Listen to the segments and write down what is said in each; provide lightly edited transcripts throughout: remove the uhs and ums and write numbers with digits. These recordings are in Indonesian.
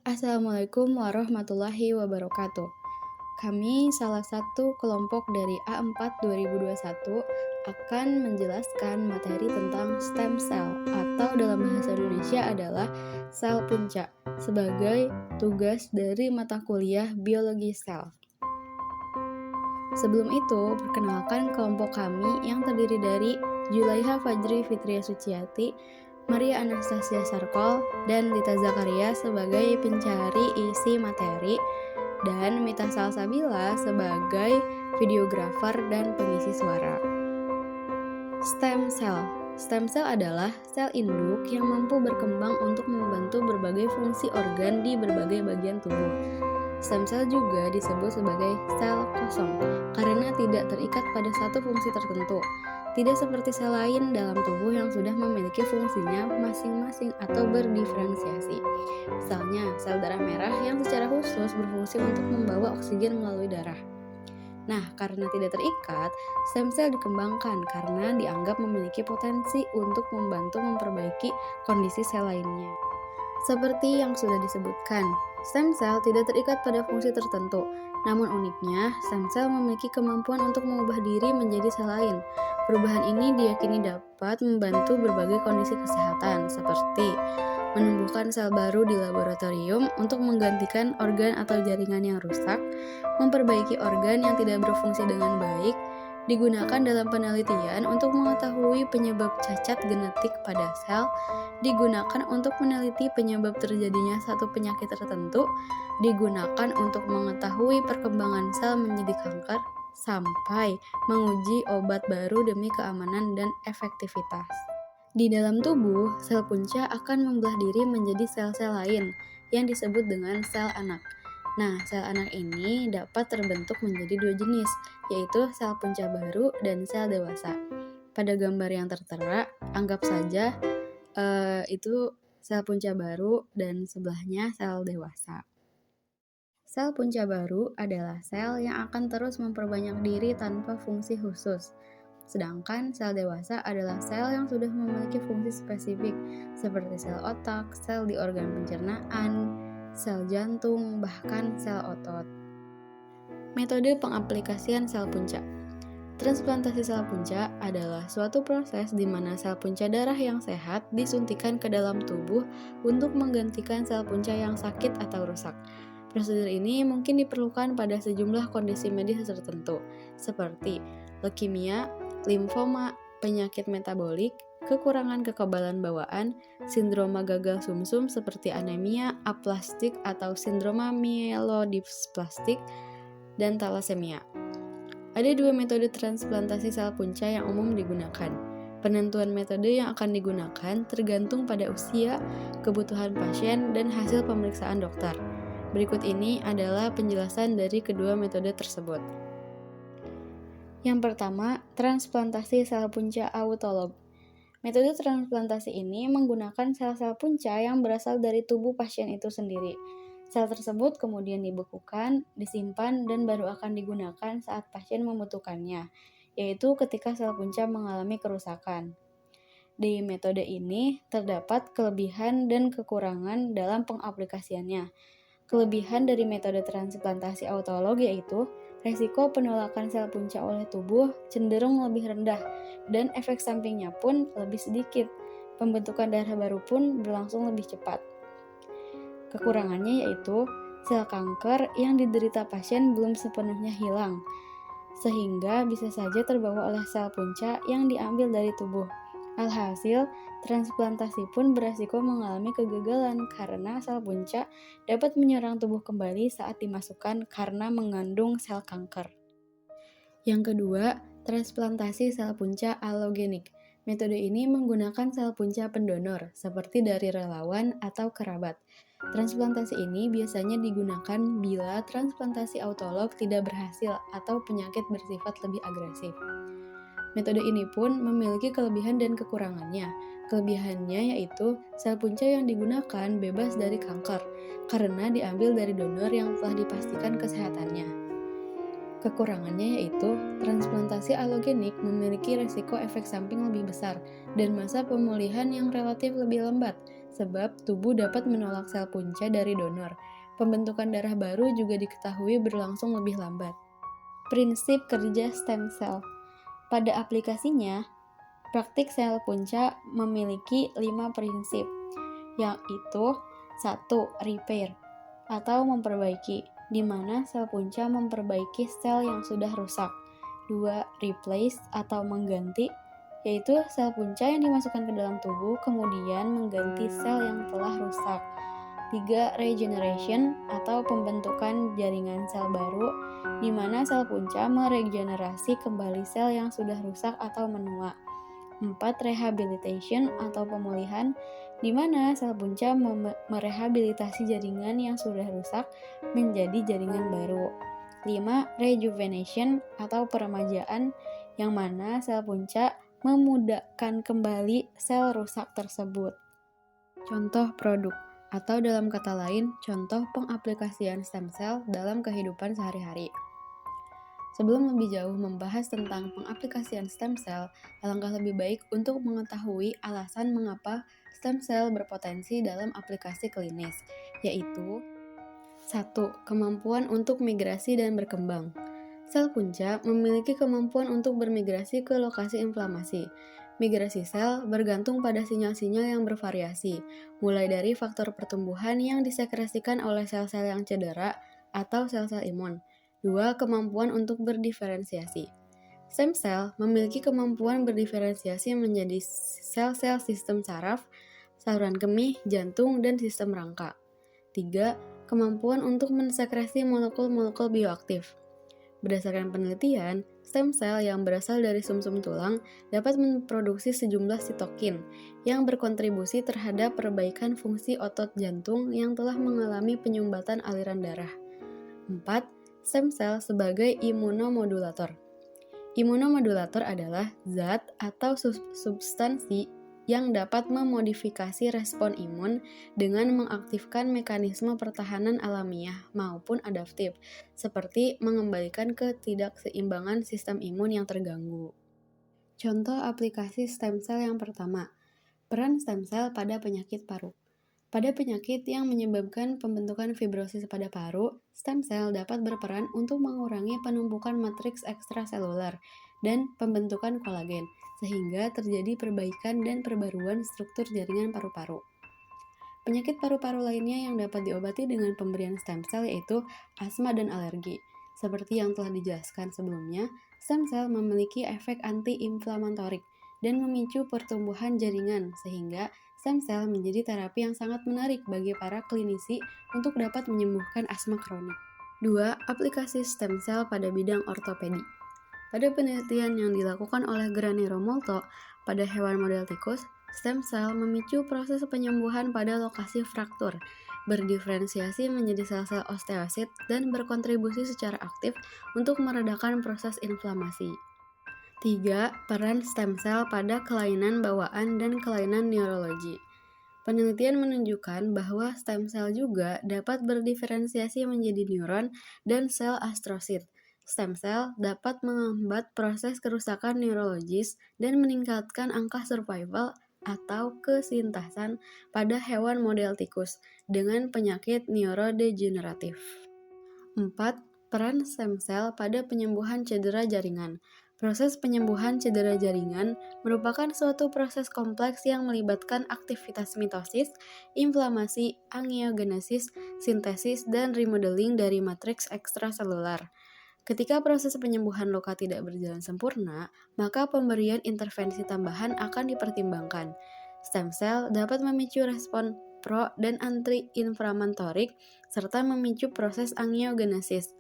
Assalamualaikum warahmatullahi wabarakatuh. Kami salah satu kelompok dari A4 2021 akan menjelaskan materi tentang stem cell atau dalam bahasa Indonesia adalah sel punca sebagai tugas dari mata kuliah biologi sel. Sebelum itu, perkenalkan kelompok kami yang terdiri dari Julaiha Fajri Fitria Suciati, Maria Anastasia Sarkol, dan Lita Zakaria sebagai pencari isi materi, dan Mita Salsabila sebagai videografer dan pengisi suara. Stem cell. Stem cell adalah sel induk yang mampu berkembang untuk membantu berbagai fungsi organ di berbagai bagian tubuh. Stem cell juga disebut sebagai sel kosong karena tidak terikat pada satu fungsi tertentu. Tidak seperti sel lain dalam tubuh yang sudah memiliki fungsinya masing-masing atau berdiferensiasi. Misalnya, sel darah merah yang secara khusus berfungsi untuk membawa oksigen melalui darah. Nah, karena tidak terikat, stem cell dikembangkan karena dianggap memiliki potensi untuk membantu memperbaiki kondisi sel lainnya. Seperti yang sudah disebutkan, stem cell tidak terikat pada fungsi tertentu. Namun uniknya, stem cell memiliki kemampuan untuk mengubah diri menjadi sel lain. Perubahan ini diyakini dapat membantu berbagai kondisi kesehatan, seperti menumbuhkan sel baru di laboratorium untuk menggantikan organ atau jaringan yang rusak, memperbaiki organ yang tidak berfungsi dengan baik, digunakan dalam penelitian untuk mengetahui penyebab cacat genetik pada sel, digunakan untuk meneliti penyebab terjadinya satu penyakit tertentu, digunakan untuk mengetahui perkembangan sel menjadi kanker, sampai menguji obat baru demi keamanan dan efektivitas. Di dalam tubuh, sel punca akan membelah diri menjadi sel-sel lain yang disebut dengan sel anak. Nah, sel anak ini dapat terbentuk menjadi dua jenis, yaitu sel punca baru dan sel dewasa. Pada gambar yang tertera, anggap saja itu sel punca baru dan sebelahnya sel dewasa. Sel punca baru adalah sel yang akan terus memperbanyak diri tanpa fungsi khusus. Sedangkan sel dewasa adalah sel yang sudah memiliki fungsi spesifik, seperti sel otak, sel di organ pencernaan, sel jantung, bahkan sel otot. Metode pengaplikasian sel punca. Transplantasi sel punca adalah suatu proses di mana sel punca darah yang sehat disuntikan ke dalam tubuh untuk menggantikan sel punca yang sakit atau rusak. Prosedur ini mungkin diperlukan pada sejumlah kondisi medis tertentu, seperti leukemia, limfoma, penyakit metabolik, kekurangan kekebalan bawaan, sindroma gagal sumsum seperti anemia, aplastik atau sindroma myelodysplastik, dan talasemia. Ada dua metode transplantasi sel punca yang umum digunakan. Penentuan metode yang akan digunakan tergantung pada usia, kebutuhan pasien, dan hasil pemeriksaan dokter. Berikut ini adalah penjelasan dari kedua metode tersebut. Yang pertama, transplantasi sel punca autolog. Metode transplantasi ini menggunakan sel-sel punca yang berasal dari tubuh pasien itu sendiri. Sel tersebut kemudian dibekukan, disimpan, dan baru akan digunakan saat pasien membutuhkannya, yaitu ketika sel punca mengalami kerusakan. Di metode ini terdapat kelebihan dan kekurangan dalam pengaplikasiannya. Kelebihan dari metode transplantasi autolog yaitu resiko penolakan sel punca oleh tubuh cenderung lebih rendah dan efek sampingnya pun lebih sedikit. Pembentukan darah baru pun berlangsung lebih cepat. Kekurangannya yaitu sel kanker yang diderita pasien belum sepenuhnya hilang, sehingga bisa saja terbawa oleh sel punca yang diambil dari tubuh. Alhasil, transplantasi pun beresiko mengalami kegagalan karena sel punca dapat menyerang tubuh kembali saat dimasukkan karena mengandung sel kanker. Yang kedua, transplantasi sel punca allogenik. Metode ini menggunakan sel punca pendonor, seperti dari relawan atau kerabat. Transplantasi ini biasanya digunakan bila transplantasi autolog tidak berhasil atau penyakit bersifat lebih agresif. Metode ini pun memiliki kelebihan dan kekurangannya. Kelebihannya yaitu sel punca yang digunakan bebas dari kanker, karena diambil dari donor yang telah dipastikan kesehatannya. Kekurangannya yaitu transplantasi allogenik memiliki resiko efek samping lebih besar dan masa pemulihan yang relatif lebih lambat, sebab tubuh dapat menolak sel punca dari donor. Pembentukan darah baru juga diketahui berlangsung lebih lambat. Prinsip kerja stem cell. Pada aplikasinya, praktik sel punca memiliki 5 prinsip, yaitu 1. Repair atau memperbaiki, di mana sel punca memperbaiki sel yang sudah rusak. 2. Replace atau mengganti, yaitu sel punca yang dimasukkan ke dalam tubuh kemudian mengganti sel yang telah rusak. 3. Regeneration atau pembentukan jaringan sel baru, di mana sel punca meregenerasi kembali sel yang sudah rusak atau menua. 4. Rehabilitation atau pemulihan, di mana sel punca merehabilitasi jaringan yang sudah rusak menjadi jaringan baru. 5. Rejuvenation atau peremajaan, yang mana sel punca memudahkan kembali sel rusak tersebut. Contoh produk, atau dalam kata lain, contoh pengaplikasian stem cell dalam kehidupan sehari-hari. Sebelum lebih jauh membahas tentang pengaplikasian stem cell, alangkah lebih baik untuk mengetahui alasan mengapa stem cell berpotensi dalam aplikasi klinis, yaitu 1. Kemampuan untuk migrasi dan berkembang. Sel punca memiliki kemampuan untuk bermigrasi ke lokasi inflamasi. Migrasi sel bergantung pada sinyal-sinyal yang bervariasi, mulai dari faktor pertumbuhan yang disekresikan oleh sel-sel yang cedera atau sel-sel imun. 2. Kemampuan untuk berdiferensiasi. Stem cell memiliki kemampuan berdiferensiasi menjadi sel-sel sistem saraf, saluran kemih, jantung, dan sistem rangka. 3. Kemampuan untuk mensekresi molekul-molekul bioaktif. Berdasarkan penelitian, stem cell yang berasal dari sumsum tulang dapat memproduksi sejumlah sitokin yang berkontribusi terhadap perbaikan fungsi otot jantung yang telah mengalami penyumbatan aliran darah. 4. Stem cell sebagai imunomodulator. Imunomodulator adalah zat atau substansi yang dapat memodifikasi respon imun dengan mengaktifkan mekanisme pertahanan alamiah maupun adaptif, seperti mengembalikan ketidakseimbangan sistem imun yang terganggu. Contoh aplikasi stem cell yang pertama, peran stem cell pada penyakit paru. Pada penyakit yang menyebabkan pembentukan fibrosis pada paru, stem cell dapat berperan untuk mengurangi penumpukan matriks ekstraseluler dan pembentukan kolagen, sehingga terjadi perbaikan dan perbaruan struktur jaringan paru-paru. Penyakit paru-paru lainnya yang dapat diobati dengan pemberian stem cell yaitu asma dan alergi. Seperti yang telah dijelaskan sebelumnya, stem cell memiliki efek anti-inflamatorik dan memicu pertumbuhan jaringan, sehingga stem cell menjadi terapi yang sangat menarik bagi para klinisi untuk dapat menyembuhkan asma kronik. 2. Aplikasi stem cell pada bidang ortopedi. Pada penelitian yang dilakukan oleh Granero Molto pada hewan model tikus, stem cell memicu proses penyembuhan pada lokasi fraktur, berdiferensiasi menjadi sel-sel osteosit, dan berkontribusi secara aktif untuk meredakan proses inflamasi. 3. Peran stem cell pada kelainan bawaan dan kelainan neurologi. Penelitian menunjukkan bahwa stem cell juga dapat berdiferensiasi menjadi neuron dan sel astrosit. Stem cell dapat menghambat proses kerusakan neurologis dan meningkatkan angka survival atau kesintasan pada hewan model tikus dengan penyakit neurodegeneratif. 4. Peran stem cell pada penyembuhan cedera jaringan. Proses penyembuhan cedera jaringan merupakan suatu proses kompleks yang melibatkan aktivitas mitosis, inflamasi, angiogenesis, sintesis, dan remodeling dari matriks ekstraseluler. Ketika proses penyembuhan luka tidak berjalan sempurna, maka pemberian intervensi tambahan akan dipertimbangkan. Stem cell dapat memicu respon pro- dan anti-inflamatorik serta memicu proses angiogenesis,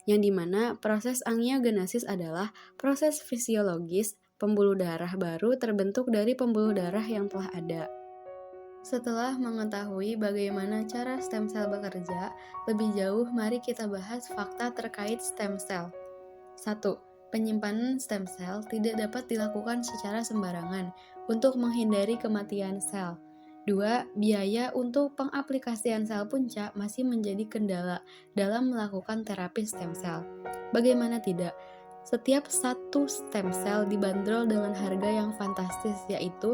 yang dimana proses angiogenesis adalah proses fisiologis pembuluh darah baru terbentuk dari pembuluh darah yang telah ada. Setelah mengetahui bagaimana cara stem cell bekerja, lebih jauh mari kita bahas fakta terkait stem cell. 1. Penyimpanan stem cell tidak dapat dilakukan secara sembarangan untuk menghindari kematian sel. 2. Biaya untuk pengaplikasian sel punca masih menjadi kendala dalam melakukan terapi stem cell. Bagaimana tidak? Setiap satu stem cell dibanderol dengan harga yang fantastis, yaitu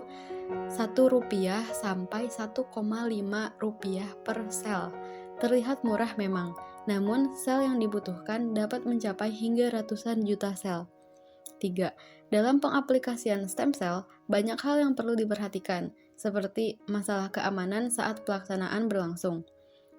Rp1 sampai Rp1,5 per sel. Terlihat murah memang, namun sel yang dibutuhkan dapat mencapai hingga ratusan juta sel. 3. Dalam pengaplikasian stem cell, banyak hal yang perlu diperhatikan, seperti masalah keamanan saat pelaksanaan berlangsung.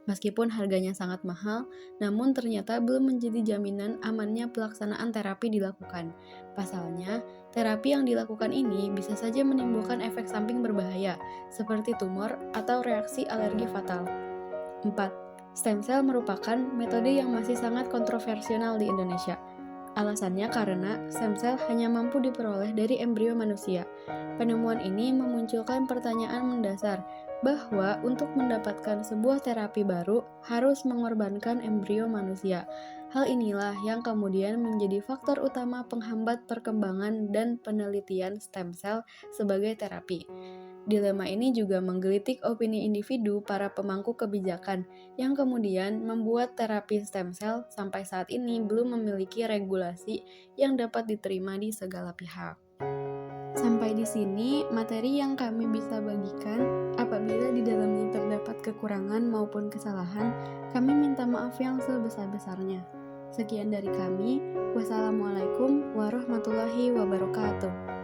Meskipun harganya sangat mahal, namun ternyata belum menjadi jaminan amannya pelaksanaan terapi dilakukan. Pasalnya, terapi yang dilakukan ini bisa saja menimbulkan efek samping berbahaya, seperti tumor atau reaksi alergi fatal. 4. Stem cell merupakan metode yang masih sangat kontroversial di Indonesia. Alasannya karena stem cell hanya mampu diperoleh dari embrio manusia. Penemuan ini memunculkan pertanyaan mendasar bahwa untuk mendapatkan sebuah terapi baru harus mengorbankan embrio manusia. Hal inilah yang kemudian menjadi faktor utama penghambat perkembangan dan penelitian stem cell sebagai terapi. Dilema ini juga menggelitik opini individu para pemangku kebijakan yang kemudian membuat terapi stem cell sampai saat ini belum memiliki regulasi yang dapat diterima di segala pihak. Sampai di sini materi yang kami bisa bagikan. Apabila di dalamnya terdapat kekurangan maupun kesalahan, kami minta maaf yang sebesar-besarnya. Sekian dari kami. Wassalamualaikum warahmatullahi wabarakatuh.